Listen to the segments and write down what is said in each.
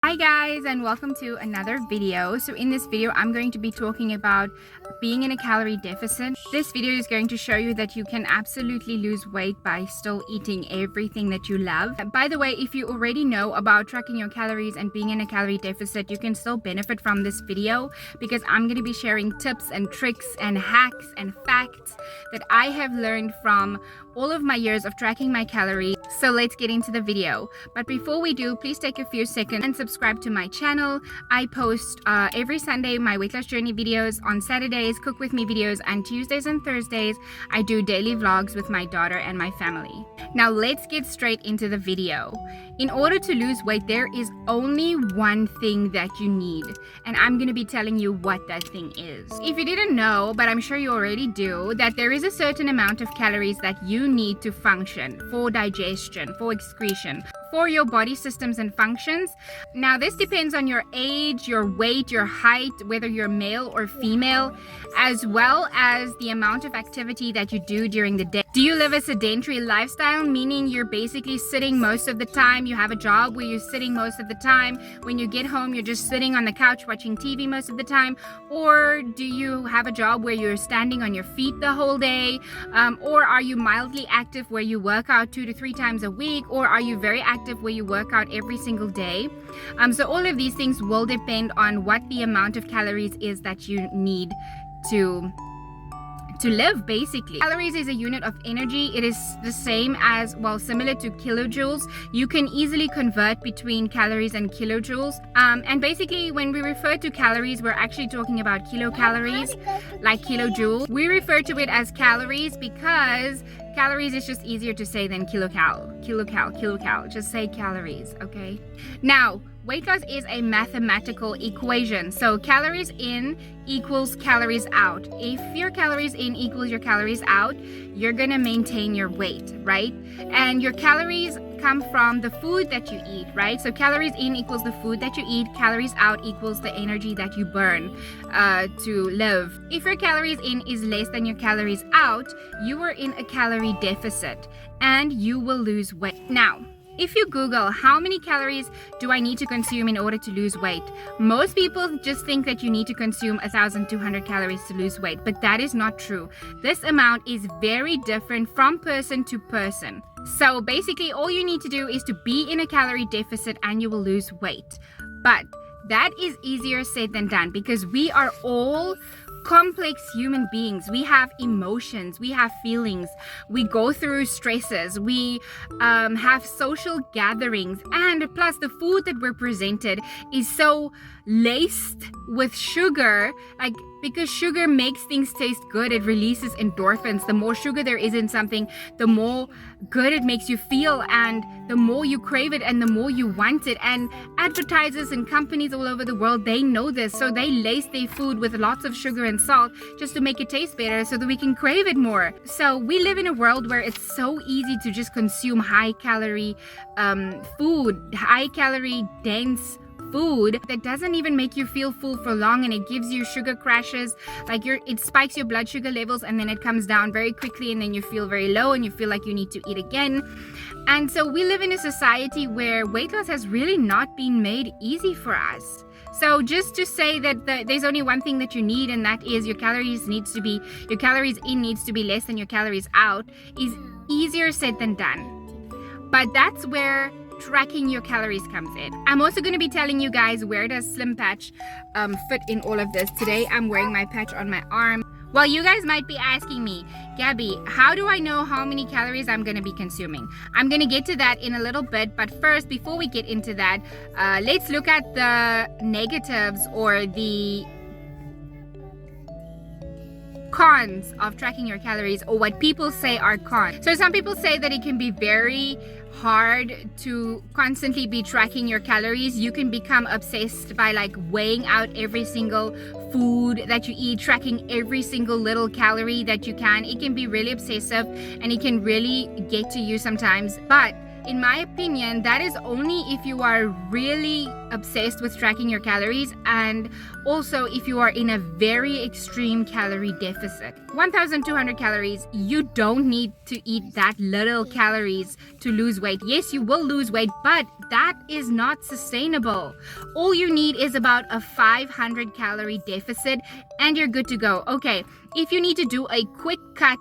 Hi guys, and welcome to another video. So in this video I'm going to be talking about being in a calorie deficit. This video is going to show you that you can absolutely lose weight by still eating everything that you love. By the way, if you already know about tracking your calories and being in a calorie deficit, you can still benefit from this video because I'm going to be sharing tips and tricks and hacks and facts that I have learned from all of my years of tracking my calories. So let's get into the video. But before we do, please take a few seconds and subscribe to my channel. I post every Sunday my weight loss journey videos, on Saturdays cook with me videos, and Tuesdays and Thursdays I do daily vlogs with my daughter and my family. Now let's get straight into the video. In order to lose weight, there is only one thing that you need, and I'm going to be telling you what that thing is. If you didn't know, but I'm sure you already do, that there is a certain amount of calories that you need to function, for digestion, for excretion, for your body systems and functions. Now this depends on your age, your weight, your height, whether you're male or female, as well as the amount of activity that you do during the day. Do you live a sedentary lifestyle, meaning you're basically sitting most of the time? You have a job where you're sitting most of the time. When you get home, you're just sitting on the couch watching TV most of the time? Or do you have a job where you're standing on your feet the whole day? Or are you mildly active where you work out 2 to 3 times a week? Or are you very active where you work out every single day? So all of these things will depend on what the amount of calories is that you need to live, basically. Calories is a unit of energy. It is the same as, well, similar to kilojoules. You can easily convert between calories and kilojoules. And basically, when we refer to calories, we're actually talking about kilocalories, like kilojoules. We refer to it as calories because calories is just easier to say than kilocal. Just say calories, okay? Now, weight loss is a mathematical equation. So calories in equals calories out. If your calories in equals your calories out, you're gonna maintain your weight, right? And your calories come from the food that you eat, right? So calories in equals the food that you eat, calories out equals the energy that you burn to live. If your calories in is less than your calories out, you are in a calorie deficit and you will lose weight. Now, if you Google how many calories do I need to consume in order to lose weight, most people just think that you need to consume 1,200 calories to lose weight, but that is not true. This amount is very different from person to person. So basically all you need to do is to be in a calorie deficit and you will lose weight. But that is easier said than done because we are all complex human beings. We have emotions, we have feelings, we go through stresses, we have social gatherings, and plus the food that we're presented is so laced with sugar, like, because sugar makes things taste good. It releases endorphins. The more sugar there is in something, the more good it makes you feel, and the more you crave it and the more you want it. And advertisers and companies all over the world, they know this, so they lace their food with lots of sugar and salt just to make it taste better so that we can crave it more. So we live in a world where it's so easy to just consume high calorie food, high calorie dense food that doesn't even make you feel full for long, and it gives you sugar crashes. Like it spikes your blood sugar levels and then it comes down very quickly, and then you feel very low and you feel like you need to eat again. And so we live in a society where weight loss has really not been made easy for us. So just to say that there's only one thing that you need, and that is your calories in needs to be less than your calories out, is easier said than done. But that's where tracking your calories comes in. I'm also going to be telling you guys, where does Slim Patch fit in all of this. Today I'm wearing my patch on my arm. Well, you guys might be asking me, Gabby, how do I know how many calories I'm going to be consuming? I'm going to get to that in a little bit, but first, before we get into that, let's look at the negatives or the cons of tracking your calories, or what people say are cons. So some people say that it can be very hard to constantly be tracking your calories. You can become obsessed by like weighing out every single food that you eat, tracking every single little calorie that you can. It can be really obsessive and it can really get to you sometimes. But in my opinion, that is only if you are really obsessed with tracking your calories, and also if you are in a very extreme calorie deficit. 1,200 calories, you don't need to eat that little calories to lose weight. Yes, you will lose weight, but that is not sustainable. All you need is about a 500 calorie deficit and you're good to go. Okay, if you need to do a quick cut,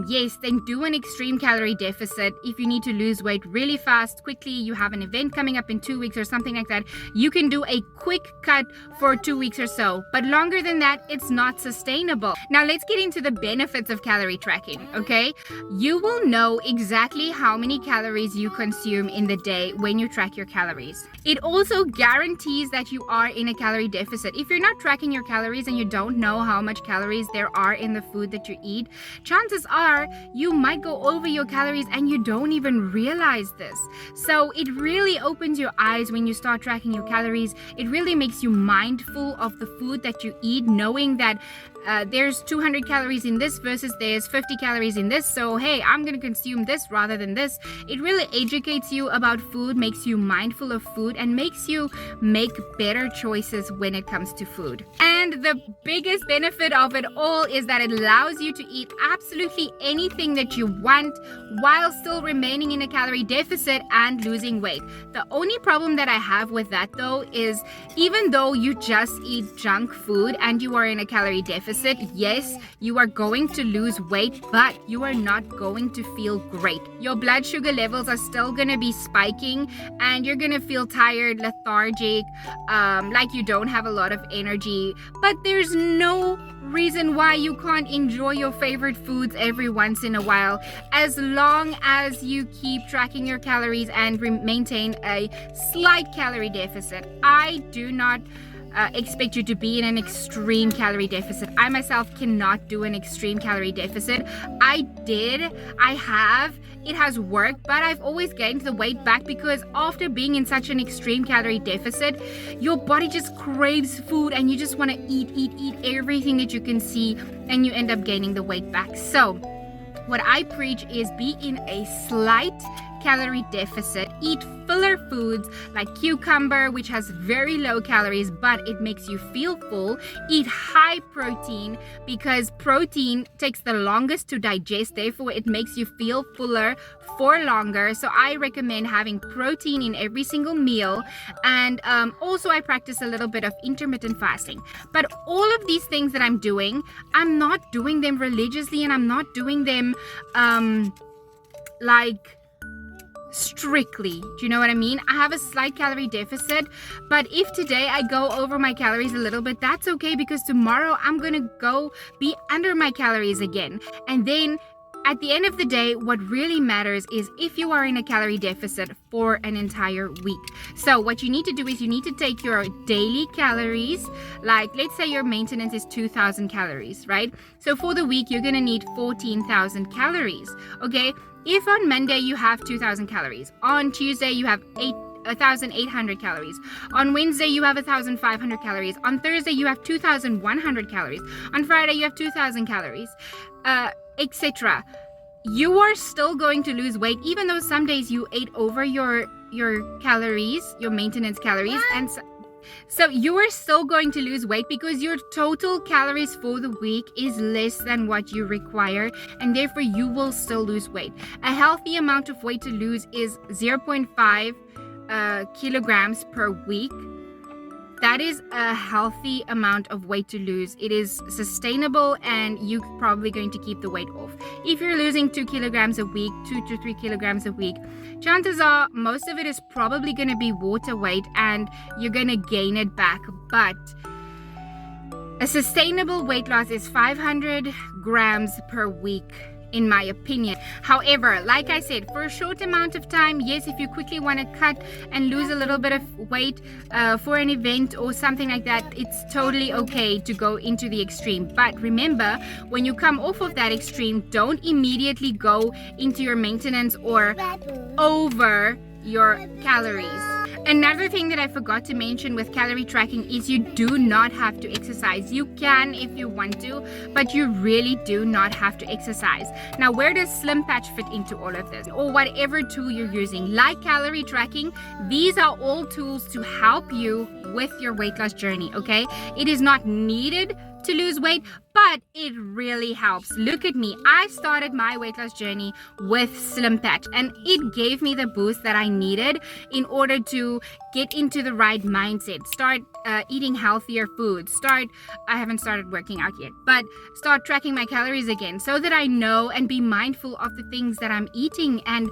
yes, then do an extreme calorie deficit. If you need to lose weight really fast, quickly, you have an event coming up in 2 weeks or something like that, you can do a quick cut for 2 weeks or so. But longer than that, it's not sustainable. Now let's get into the benefits of calorie tracking, okay? You will know exactly how many calories you consume in the day when you track your calories. It also guarantees that you are in a calorie deficit. If you're not tracking your calories and you don't know how much calories there are in the food that you eat, chances are you might go over your calories and you don't even realize this. So it really opens your eyes when you start tracking your calories. It really makes you mindful of the food that you eat, knowing that there's 200 calories in this versus there's 50 calories in this. So hey, I'm going to consume this rather than this. It really educates you about food, makes you mindful of food, and makes you make better choices when it comes to food. And the biggest benefit of it all is that it allows you to eat absolutely anything that you want while still remaining in a calorie deficit and losing weight. The only problem that I have with that though is even though you just eat junk food and you are in a calorie deficit, yes, you are going to lose weight, but you are not going to feel great. Your blood sugar levels are still going to be spiking and you're going to feel tired, lethargic, like you don't have a lot of energy. But there's no reason why you can't enjoy your favorite foods every once in a while, as long as you keep tracking your calories and maintain a slight calorie deficit. I do not expect you to be in an extreme calorie deficit. I myself cannot do an extreme calorie deficit. I have. It has worked, but I've always gained the weight back because after being in such an extreme calorie deficit, your body just craves food and you just want to eat everything that you can see, and you end up gaining the weight back. So what I preach is be in a slight calorie deficit. Eat filler foods like cucumber, which has very low calories, but it makes you feel full. Eat high protein because protein takes the longest to digest, therefore it makes you feel fuller for longer. So I recommend having protein in every single meal. And also I practice a little bit of intermittent fasting. But all of these things that I'm doing, I'm not doing them religiously, and I'm not doing them like strictly. Do you know what I mean? I have a slight calorie deficit, but if today I go over my calories a little bit, that's okay, because tomorrow I'm gonna go be under my calories again. And then at the end of the day, what really matters is if you are in a calorie deficit for an entire week. So what you need to do is you need to take your daily calories, like let's say your maintenance is 2,000 calories, right? So for the week, you're gonna need 14,000 calories, okay? If on Monday you have 2,000 calories, on Tuesday you have 1,800 calories, on Wednesday you have 1,500 calories, on Thursday you have 2,100 calories, on Friday you have 2,000 calories, etc. You are still going to lose weight, even though some days you ate over your calories, your maintenance calories, and so you are still going to lose weight because your total calories for the week is less than what you require, and therefore you will still lose weight. A healthy amount of weight to lose is 0.5 kilograms per week. That is a healthy amount of weight to lose. It is sustainable and you're probably going to keep the weight off. If you're losing 2 kilograms a week, 2 to 3 kilograms a week, chances are most of it is probably going to be water weight and you're going to gain it back. But a sustainable weight loss is 500 grams per week, in my opinion. However, like I said, for a short amount of time, yes, if you quickly want to cut and lose a little bit of weight for an event or something like that, it's totally okay to go into the extreme. But remember, when you come off of that extreme, don't immediately go into your maintenance or over your calories. Another thing that I forgot to mention with calorie tracking is you do not have to exercise. You can if you want to, but you really do not have to exercise. Now, where does Slim Patch fit into all of this? Or whatever tool you're using, like calorie tracking, these are all tools to help you with your weight loss journey, okay? It is not needed to lose weight, but it really helps. Look at me. I started my weight loss journey with Slim Patch, and it gave me the boost that I needed in order to get into the right mindset, start eating healthier food, I haven't started working out yet, but start tracking my calories again so that I know and be mindful of the things that I'm eating and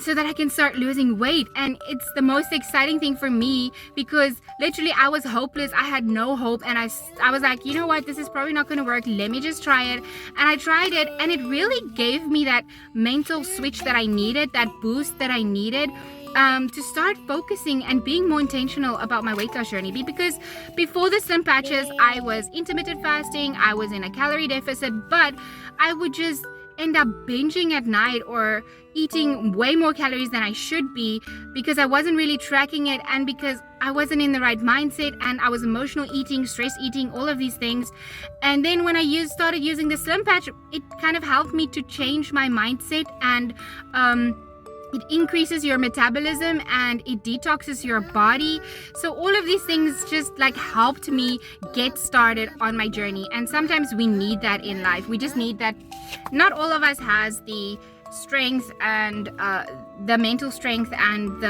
so that I can start losing weight. And it's the most exciting thing for me because literally I was hopeless. I had no hope, and I was like, you know what, this is probably not going to work. Let me just try it. And I tried it, and it really gave me that mental switch that I needed, that boost that I needed to start focusing and being more intentional about my weight loss journey. Because before the Slim Patches, I was intermittent fasting, I was in a calorie deficit, but I would just end up binging at night or eating way more calories than I should be because I wasn't really tracking it, and because I wasn't in the right mindset, and I was emotional eating, stress eating, all of these things. And then when I started using the Slim Patch, it kind of helped me to change my mindset, and it increases your metabolism and it detoxes your body. So all of these things just like helped me get started on my journey. And sometimes we need that in life. We just need that. Not all of us has the strength and the mental strength and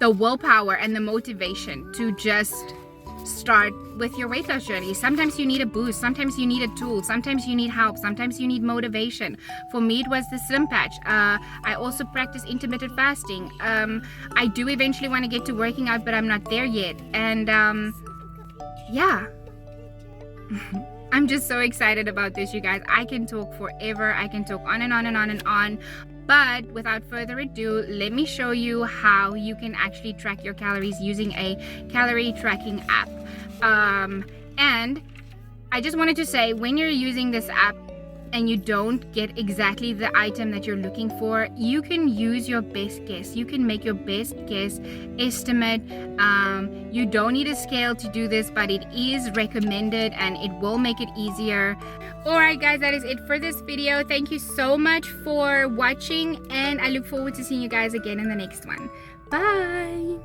the willpower and the motivation to just start with your weight loss journey. Sometimes you need a boost, sometimes you need a tool, sometimes you need help, sometimes you need motivation. For me, it was the Slim Patch. I also practice intermittent fasting. I do eventually want to get to working out, but I'm not there yet. And yeah. I'm just so excited about this, you guys. I can talk forever. I can talk on and on and on and on. But without further ado, let me show you how you can actually track your calories using a calorie tracking app. And I just wanted to say, when you're using this app and you don't get exactly the item that you're looking for, you can use your best guess. You can make your best guess estimate. You don't need a scale to do this, but it is recommended and it will make it easier. Alright guys, that is it for this video. Thank you so much for watching, and I look forward to seeing you guys again in the next one. Bye!